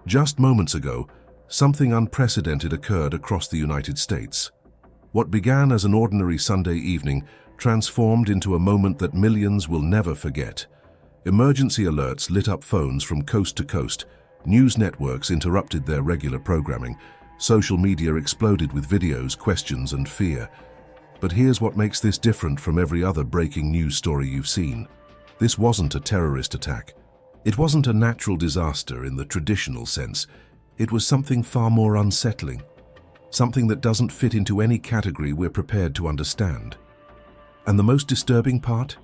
Just moments ago, something unprecedented occurred across the United States. What began as an ordinary Sunday evening transformed into a moment that millions will never forget. Emergency alerts lit up phones from coast to coast, news networks interrupted their regular programming, social media exploded with videos, questions, and fear. But here's what makes this different from every other breaking news story you've seen. This wasn't a terrorist attack. It wasn't a natural disaster in the traditional sense. It was something far more unsettling. Something that doesn't fit into any category we're prepared to understand. And the most disturbing part?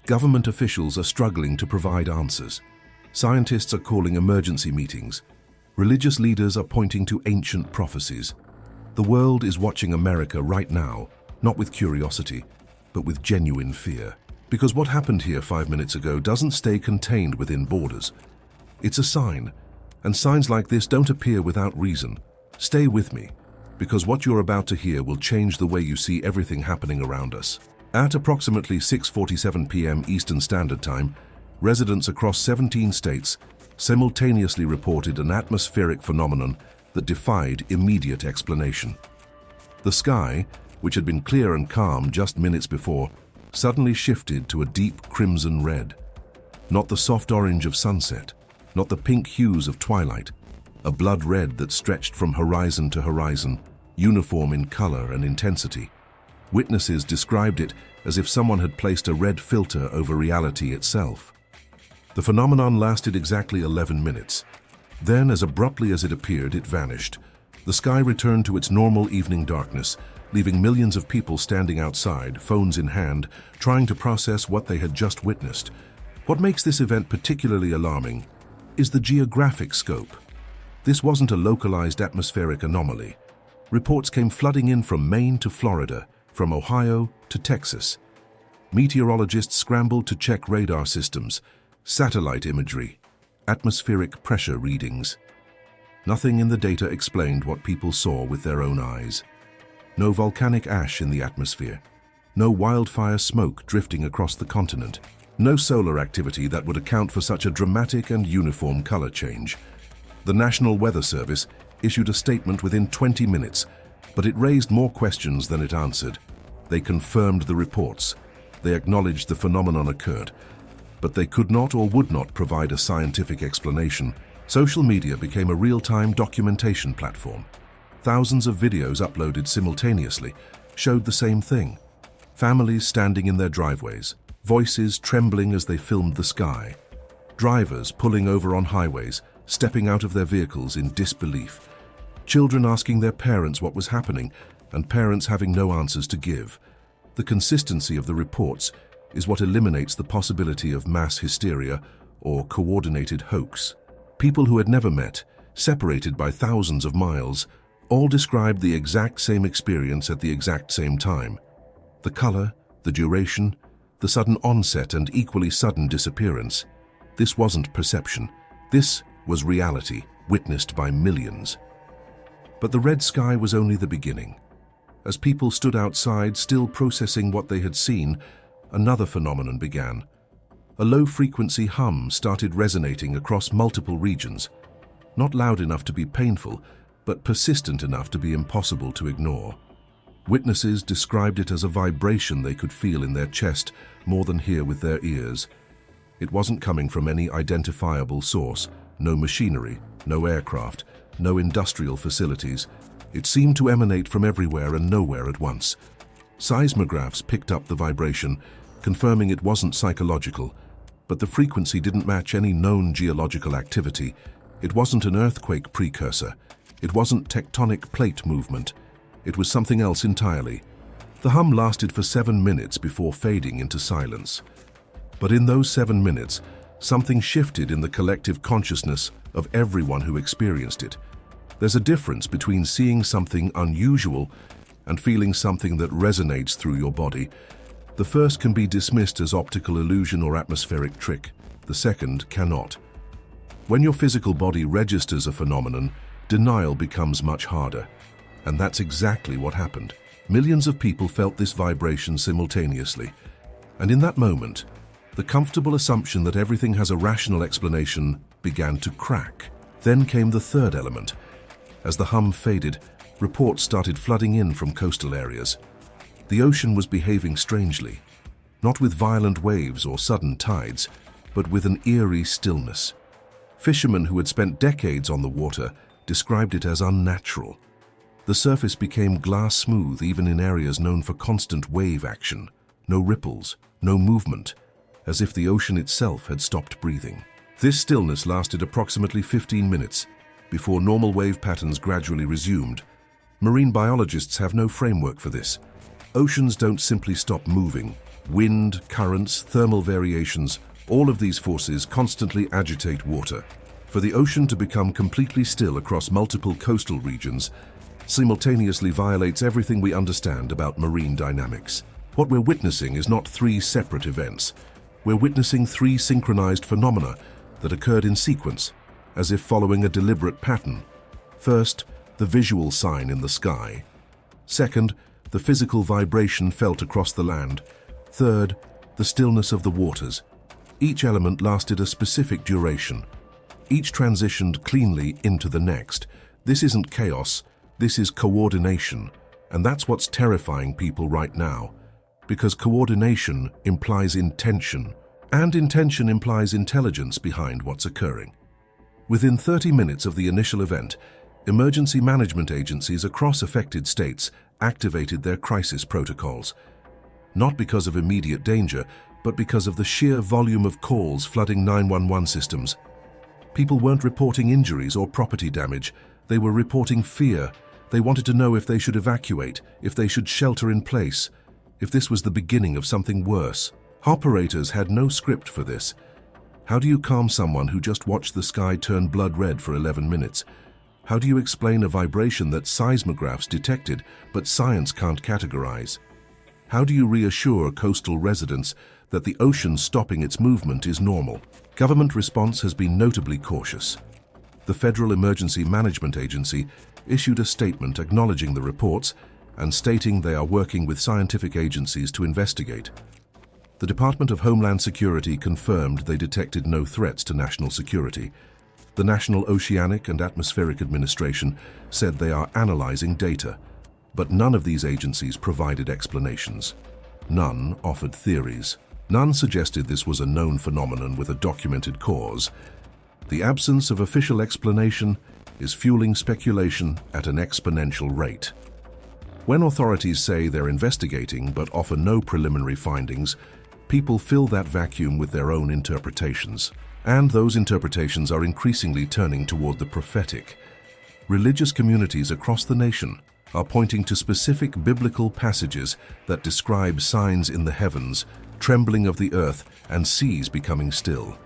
Government officials are struggling to provide answers. Scientists are calling emergency meetings. Religious leaders are pointing to ancient prophecies. The world is watching America right now, not with curiosity, but with genuine fear. Because what happened here 5 minutes ago doesn't stay contained within borders. It's a sign, and signs like this don't appear without reason. Stay with me, because what you're about to hear will change the way you see everything happening around us. At approximately 6:47 p.m. Eastern Standard Time, residents across 17 states simultaneously reported an atmospheric phenomenon that defied immediate explanation. The sky, which had been clear and calm just minutes before, suddenly shifted to a deep crimson red. Not the soft orange of sunset, not the pink hues of twilight, a blood red that stretched from horizon to horizon, uniform in color and intensity. Witnesses described it as if someone had placed a red filter over reality itself. The phenomenon lasted exactly 11 minutes. Then, as abruptly as it appeared, it vanished. The sky returned to its normal evening darkness, leaving millions of people standing outside, phones in hand, trying to process what they had just witnessed. What makes this event particularly alarming is the geographic scope. This wasn't a localized atmospheric anomaly. Reports came flooding in from Maine to Florida, from Ohio to Texas. Meteorologists scrambled to check radar systems, satellite imagery, atmospheric pressure readings. Nothing in the data explained what people saw with their own eyes. No volcanic ash in the atmosphere. No wildfire smoke drifting across the continent. No solar activity that would account for such a dramatic and uniform color change. The National Weather Service issued a statement within 20 minutes, but it raised more questions than it answered. They confirmed the reports. They acknowledged the phenomenon occurred, but they could not or would not provide a scientific explanation. Social media became a real-time documentation platform. Thousands of videos uploaded simultaneously showed the same thing. Families standing in their driveways, voices trembling as they filmed the sky. Drivers pulling over on highways, stepping out of their vehicles in disbelief. Children asking their parents what was happening, and parents having no answers to give. The consistency of the reports is what eliminates the possibility of mass hysteria or coordinated hoax. People who had never met, separated by thousands of miles, all described the exact same experience at the exact same time. The color, the duration, the sudden onset and equally sudden disappearance. This wasn't perception. This was reality, witnessed by millions. But the red sky was only the beginning. As people stood outside, still processing what they had seen, another phenomenon began. A low-frequency hum started resonating across multiple regions. Not loud enough to be painful, but persistent enough to be impossible to ignore. Witnesses described it as a vibration they could feel in their chest more than hear with their ears. It wasn't coming from any identifiable source, no machinery, no aircraft, no industrial facilities. It seemed to emanate from everywhere and nowhere at once. Seismographs picked up the vibration, confirming it wasn't psychological, but the frequency didn't match any known geological activity. It wasn't an earthquake precursor. It wasn't tectonic plate movement. It was something else entirely. The hum lasted for 7 minutes before fading into silence. But in those 7 minutes, something shifted in the collective consciousness of everyone who experienced it. There's a difference between seeing something unusual and feeling something that resonates through your body. The first can be dismissed as optical illusion or atmospheric trick. The second cannot. When your physical body registers a phenomenon, denial becomes much harder. And that's exactly what happened. Millions of people felt this vibration simultaneously. And in that moment, the comfortable assumption that everything has a rational explanation began to crack. Then came the third element. As the hum faded, reports started flooding in from coastal areas. The ocean was behaving strangely, not with violent waves or sudden tides, but with an eerie stillness. Fishermen who had spent decades on the water described it as unnatural. The surface became glass smooth even in areas known for constant wave action. No ripples, no movement, as if the ocean itself had stopped breathing. This stillness lasted approximately 15 minutes before normal wave patterns gradually resumed. Marine biologists have no framework for this. Oceans don't simply stop moving. Wind, currents, thermal variations, all of these forces constantly agitate water. For the ocean to become completely still across multiple coastal regions simultaneously violates everything we understand about marine dynamics. What we're witnessing is not three separate events. We're witnessing three synchronized phenomena that occurred in sequence, as if following a deliberate pattern. First, the visual sign in the sky. Second, the physical vibration felt across the land. Third, the stillness of the waters. Each element lasted a specific duration. Each transitioned cleanly into the next. This isn't chaos, this is coordination. And that's what's terrifying people right now. Because coordination implies intention, and intention implies intelligence behind what's occurring. Within 30 minutes of the initial event, emergency management agencies across affected states activated their crisis protocols. Not because of immediate danger, but because of the sheer volume of calls flooding 911 systems. People weren't reporting injuries or property damage, they were reporting fear. They wanted to know if they should evacuate, if they should shelter in place, if this was the beginning of something worse. Operators had no script for this. How do you calm someone who just watched the sky turn blood red for 11 minutes? How do you explain a vibration that seismographs detected but science can't categorize? How do you reassure coastal residents that the ocean stopping its movement is normal? Government response has been notably cautious. The Federal Emergency Management Agency issued a statement acknowledging the reports and stating they are working with scientific agencies to investigate. The Department of Homeland Security confirmed they detected no threats to national security. The National Oceanic and Atmospheric Administration said they are analyzing data, but none of these agencies provided explanations. None offered theories. None suggested this was a known phenomenon with a documented cause. The absence of official explanation is fueling speculation at an exponential rate. When authorities say they're investigating but offer no preliminary findings, people fill that vacuum with their own interpretations. And those interpretations are increasingly turning toward the prophetic. Religious communities across the nation are pointing to specific biblical passages that describe signs in the heavens, trembling of the earth, and seas becoming still.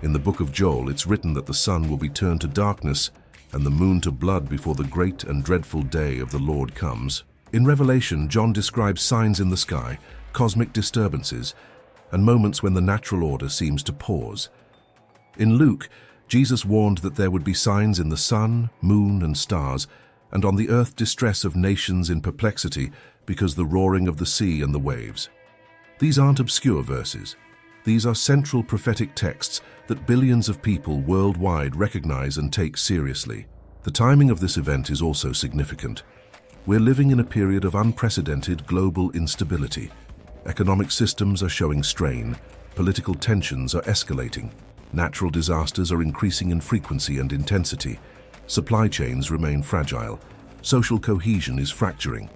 In the book of Joel, it's written that the sun will be turned to darkness and the moon to blood before the great and dreadful day of the Lord comes. In Revelation, John describes signs in the sky, cosmic disturbances, and moments when the natural order seems to pause. In Luke, Jesus warned that there would be signs in the sun, moon, and stars, and on the earth distress of nations in perplexity because the roaring of the sea and the waves. These aren't obscure verses. These are central prophetic texts that billions of people worldwide recognize and take seriously. The timing of this event is also significant. We're living in a period of unprecedented global instability. Economic systems are showing strain, political tensions are escalating, natural disasters are increasing in frequency and intensity, supply chains remain fragile, social cohesion is fracturing.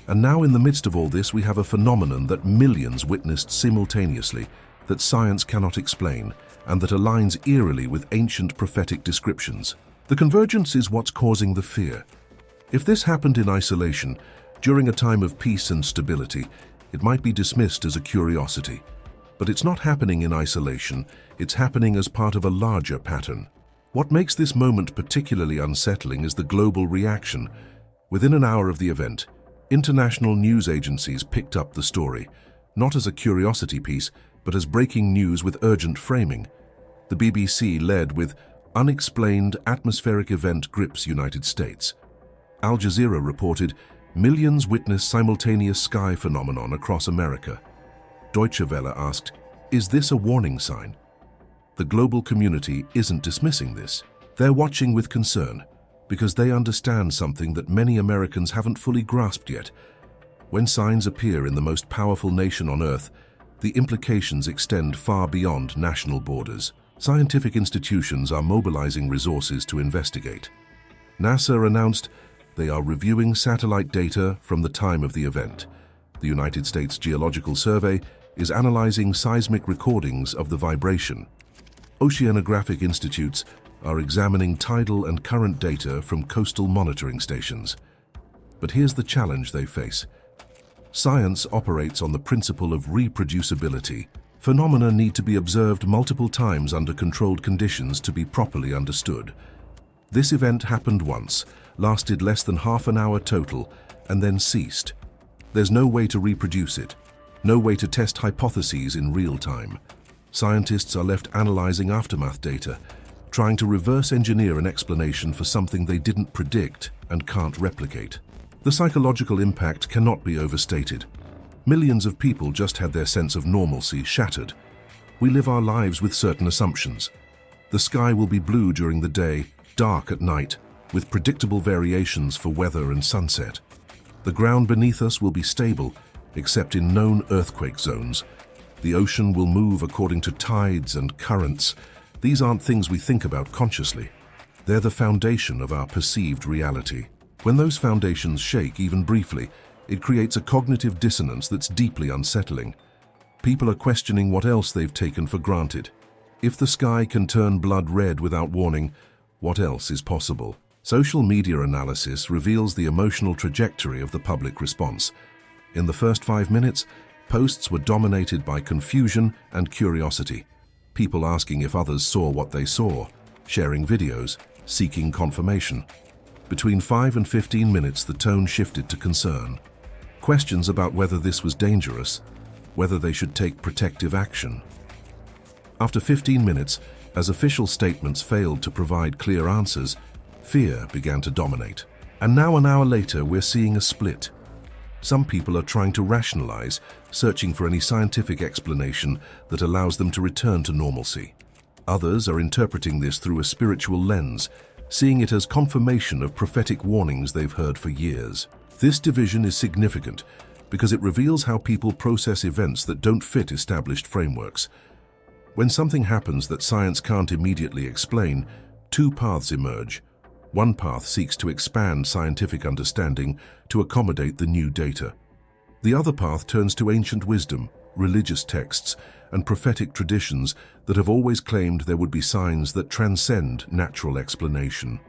And now in the midst of all this, we have a phenomenon that millions witnessed simultaneously, that science cannot explain, and that aligns eerily with ancient prophetic descriptions. The convergence is what's causing the fear. If this happened in isolation, during a time of peace and stability, it might be dismissed as a curiosity. But it's not happening in isolation, it's happening as part of a larger pattern. What makes this moment particularly unsettling is the global reaction. Within an hour of the event, international news agencies picked up the story, not as a curiosity piece, but as breaking news with urgent framing. The BBC led with "Unexplained atmospheric event grips United States." Al Jazeera reported, "Millions witness simultaneous sky phenomenon across America." Deutsche Welle asked, "Is this a warning sign?" The global community isn't dismissing this. They're watching with concern because they understand something that many Americans haven't fully grasped yet. When signs appear in the most powerful nation on Earth, the implications extend far beyond national borders. Scientific institutions are mobilizing resources to investigate. NASA announced they are reviewing satellite data from the time of the event. The United States Geological Survey is analyzing seismic recordings of the vibration. Oceanographic institutes are examining tidal and current data from coastal monitoring stations. But here's the challenge they face. Science operates on the principle of reproducibility. Phenomena need to be observed multiple times under controlled conditions to be properly understood. This event happened once, lasted less than half an hour total, and then ceased. There's no way to reproduce it, no way to test hypotheses in real time. Scientists are left analyzing aftermath data, trying to reverse engineer an explanation for something they didn't predict and can't replicate. The psychological impact cannot be overstated. Millions of people just had their sense of normalcy shattered. We live our lives with certain assumptions. The sky will be blue during the day, dark at night, with predictable variations for weather and sunset. The ground beneath us will be stable, except in known earthquake zones. The ocean will move according to tides and currents. These aren't things we think about consciously. They're the foundation of our perceived reality. When those foundations shake even briefly, it creates a cognitive dissonance that's deeply unsettling. People are questioning what else they've taken for granted. If the sky can turn blood red without warning, what else is possible? Social media analysis reveals the emotional trajectory of the public response. In the first 5 minutes, posts were dominated by confusion and curiosity. People asking if others saw what they saw, sharing videos, seeking confirmation. Between 5 and 15 minutes, the tone shifted to concern. Questions about whether this was dangerous, whether they should take protective action. After 15 minutes, as official statements failed to provide clear answers, fear began to dominate. And now an hour later, we're seeing a split. Some people are trying to rationalize, searching for any scientific explanation that allows them to return to normalcy. Others are interpreting this through a spiritual lens, seeing it as confirmation of prophetic warnings they've heard for years. This division is significant because it reveals how people process events that don't fit established frameworks. When something happens that science can't immediately explain, two paths emerge. One path seeks to expand scientific understanding to accommodate the new data. The other path turns to ancient wisdom, religious texts, and prophetic traditions that have always claimed there would be signs that transcend natural explanation.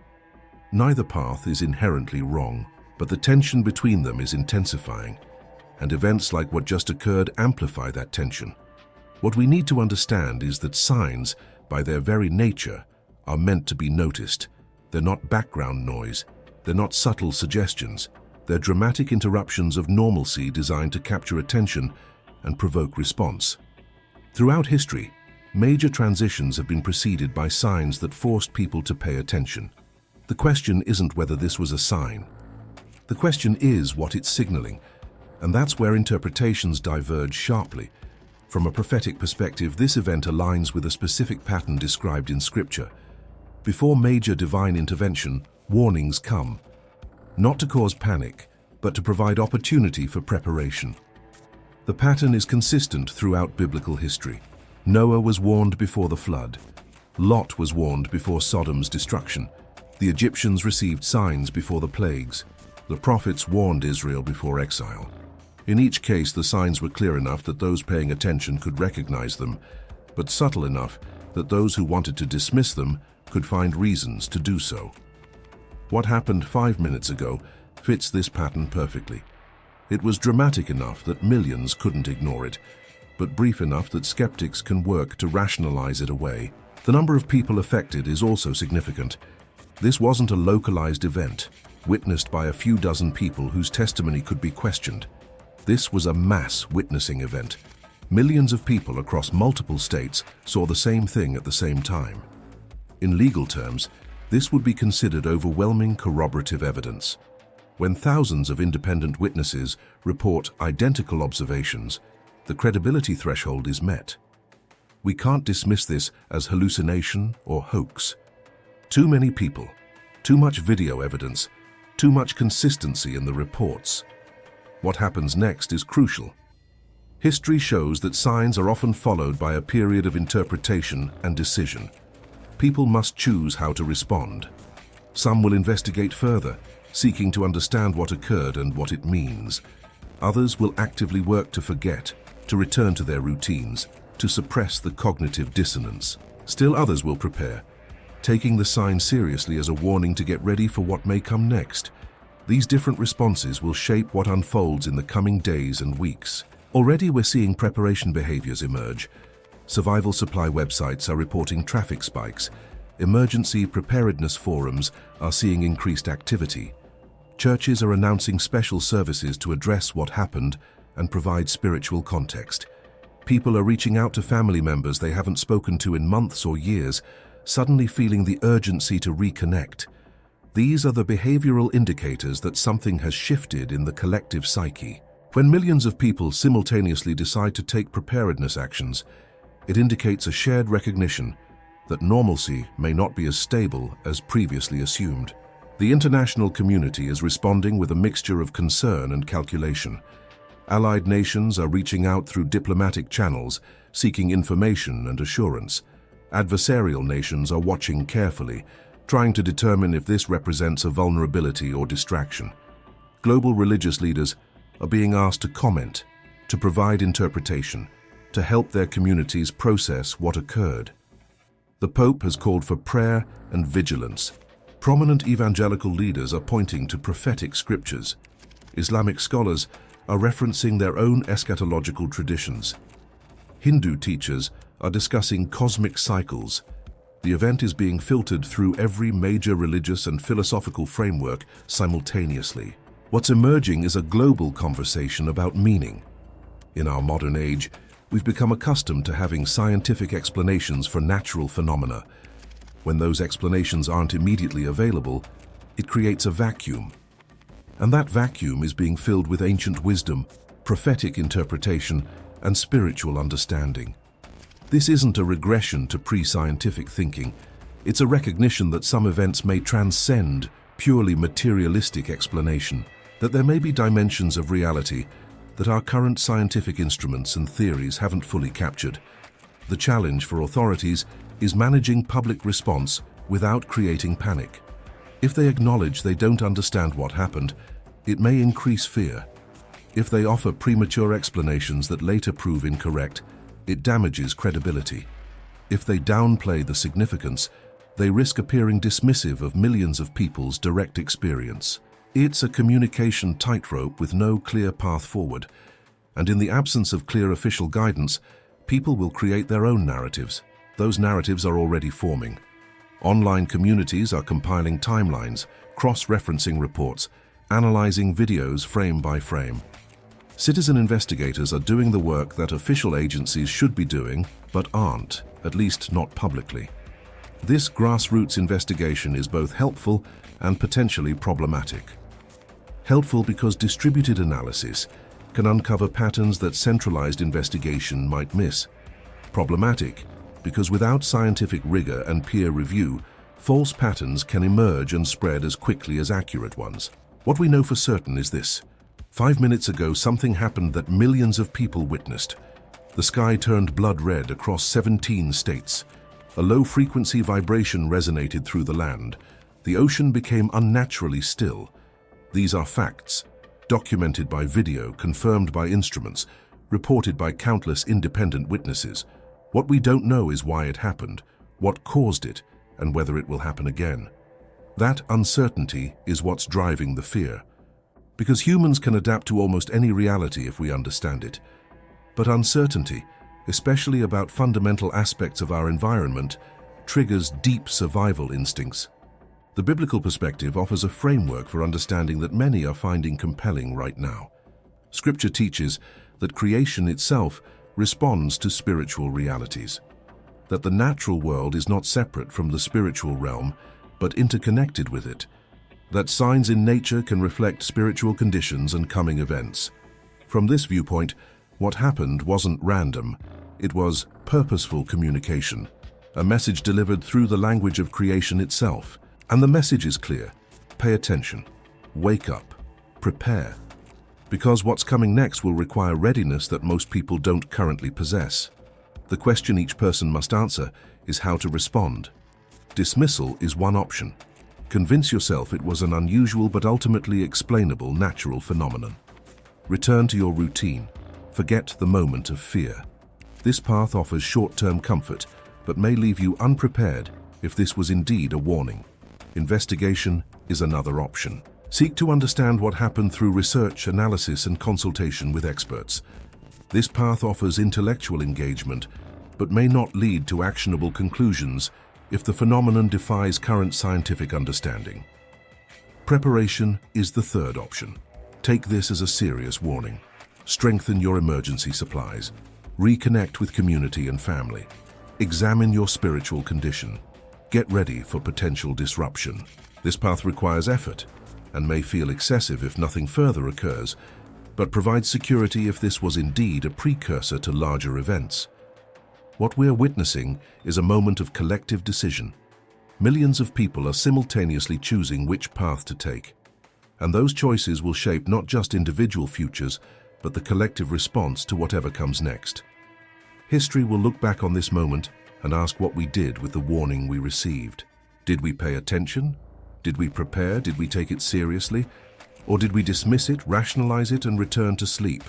Neither path is inherently wrong, but the tension between them is intensifying, and events like what just occurred amplify that tension. What we need to understand is that signs, by their very nature, are meant to be noticed. They're not background noise. They're not subtle suggestions. They're dramatic interruptions of normalcy designed to capture attention and provoke response. Throughout history, major transitions have been preceded by signs that forced people to pay attention. The question isn't whether this was a sign. The question is what it's signaling, and that's where interpretations diverge sharply. From a prophetic perspective, this event aligns with a specific pattern described in Scripture. Before major divine intervention, warnings come, not to cause panic, but to provide opportunity for preparation. The pattern is consistent throughout biblical history. Noah was warned before the flood. Lot was warned before Sodom's destruction. The Egyptians received signs before the plagues. The prophets warned Israel before exile. In each case, the signs were clear enough that those paying attention could recognize them, but subtle enough that those who wanted to dismiss them could find reasons to do so. What happened 5 minutes ago fits this pattern perfectly. It was dramatic enough that millions couldn't ignore it, but brief enough that skeptics can work to rationalize it away. The number of people affected is also significant. This wasn't a localized event, witnessed by a few dozen people whose testimony could be questioned. This was a mass witnessing event. Millions of people across multiple states saw the same thing at the same time. In legal terms, this would be considered overwhelming corroborative evidence. When thousands of independent witnesses report identical observations, the credibility threshold is met. We can't dismiss this as hallucination or hoax. Too many people, too much video evidence, too much consistency in the reports. What happens next is crucial. History shows that signs are often followed by a period of interpretation and decision. People must choose how to respond. Some will investigate further, seeking to understand what occurred and what it means. Others will actively work to forget, to return to their routines, to suppress the cognitive dissonance. Still others will prepare, taking the sign seriously as a warning to get ready for what may come next. These different responses will shape what unfolds in the coming days and weeks. Already we're seeing preparation behaviors emerge. Survival supply websites are reporting traffic spikes. Emergency preparedness forums are seeing increased activity. Churches are announcing special services to address what happened and provide spiritual context. People are reaching out to family members they haven't spoken to in months or years, suddenly feeling the urgency to reconnect. These are the behavioral indicators that something has shifted in the collective psyche. When millions of people simultaneously decide to take preparedness actions, it indicates a shared recognition that normalcy may not be as stable as previously assumed. The international community is responding with a mixture of concern and calculation. Allied nations are reaching out through diplomatic channels, seeking information and assurance. Adversarial nations are watching carefully, trying to determine if this represents a vulnerability or distraction. Global religious leaders are being asked to comment, to provide interpretation, to help their communities process what occurred. The Pope has called for prayer and vigilance. Prominent evangelical leaders are pointing to prophetic scriptures. Islamic scholars are referencing their own eschatological traditions. Hindu teachers are discussing cosmic cycles. The event is being filtered through every major religious and philosophical framework simultaneously. What's emerging is a global conversation about meaning. In our modern age, we've become accustomed to having scientific explanations for natural phenomena. When those explanations aren't immediately available, it creates a vacuum. And that vacuum is being filled with ancient wisdom, prophetic interpretation, and spiritual understanding. This isn't a regression to pre-scientific thinking. It's a recognition that some events may transcend purely materialistic explanation, that there may be dimensions of reality that our current scientific instruments and theories haven't fully captured. The challenge for authorities is managing public response without creating panic. If they acknowledge they don't understand what happened, it may increase fear. If they offer premature explanations that later prove incorrect, it damages credibility. If they downplay the significance, they risk appearing dismissive of millions of people's direct experience. It's a communication tightrope with no clear path forward, and in the absence of clear official guidance, people will create their own narratives. Those narratives are already forming. Online communities are compiling timelines, cross-referencing reports, analyzing videos frame by frame. Citizen investigators are doing the work that official agencies should be doing, but aren't, at least not publicly. This grassroots investigation is both helpful and potentially problematic. Helpful because distributed analysis can uncover patterns that centralized investigation might miss. Problematic because without scientific rigor and peer review, false patterns can emerge and spread as quickly as accurate ones. What we know for certain is this. 5 minutes ago, something happened that millions of people witnessed. The sky turned blood red across 17 states. A low-frequency vibration resonated through the land. The ocean became unnaturally still. These are facts, documented by video, confirmed by instruments, reported by countless independent witnesses. What we don't know is why it happened, what caused it, and whether it will happen again. That uncertainty is what's driving the fear. Because humans can adapt to almost any reality if we understand it. But uncertainty, especially about fundamental aspects of our environment, triggers deep survival instincts. The biblical perspective offers a framework for understanding that many are finding compelling right now. Scripture teaches that creation itself responds to spiritual realities, that the natural world is not separate from the spiritual realm, but interconnected with it, that signs in nature can reflect spiritual conditions and coming events. From this viewpoint, what happened wasn't random, it was purposeful communication. a message delivered through the language of creation itself. And the message is clear. Pay attention. Wake up. Prepare. Because what's coming next will require readiness that most people don't currently possess. The question each person must answer is how to respond. Dismissal is one option. Convince yourself it was an unusual but ultimately explainable natural phenomenon. Return to your routine. Forget the moment of fear. This path offers short-term comfort, but may leave you unprepared if this was indeed a warning. Investigation is another option. Seek to understand what happened through research, analysis, and consultation with experts. This path offers intellectual engagement, but may not lead to actionable conclusions if the phenomenon defies current scientific understanding. Preparation is the third option. Take this as a serious warning. Strengthen your emergency supplies. Reconnect with community and family. Examine your spiritual condition. Get ready for potential disruption. This path requires effort and may feel excessive if nothing further occurs, but provides security if this was indeed a precursor to larger events. What we're witnessing is a moment of collective decision. Millions of people are simultaneously choosing which path to take, and those choices will shape not just individual futures, but the collective response to whatever comes next. History will look back on this moment and ask what we did with the warning we received. Did we pay attention? Did we prepare? Did we take it seriously? Or did we dismiss it, rationalize it, and return to sleep?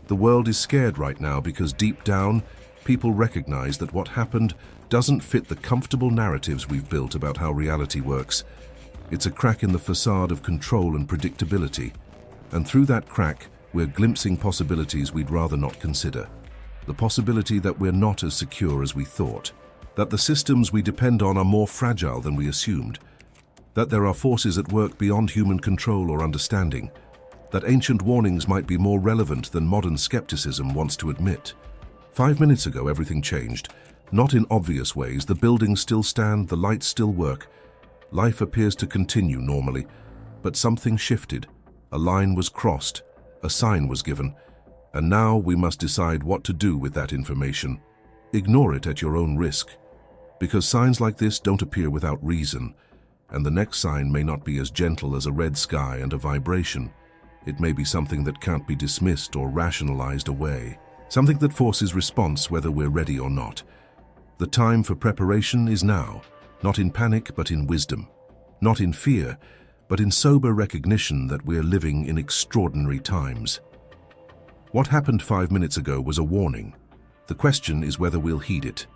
The world is scared right now because deep down, people recognize that what happened doesn't fit the comfortable narratives we've built about how reality works. It's a crack in the facade of control and predictability, and through that crack, we're glimpsing possibilities we'd rather not consider. The possibility that we're not as secure as we thought, that the systems we depend on are more fragile than we assumed, that there are forces at work beyond human control or understanding, that ancient warnings might be more relevant than modern skepticism wants to admit. 5 minutes ago, everything changed. Not in obvious ways. The buildings still stand, the lights still work. Life appears to continue normally, but something shifted. A line was crossed, a sign was given, and now we must decide what to do with that information. Ignore it at your own risk, because signs like this don't appear without reason, and the next sign may not be as gentle as a red sky and a vibration. It may be something that can't be dismissed or rationalized away. Something that forces response whether we're ready or not. The time for preparation is now, not in panic but in wisdom, not in fear but in sober recognition that we're living in extraordinary times. What happened 5 minutes ago was a warning. The question is whether we'll heed it.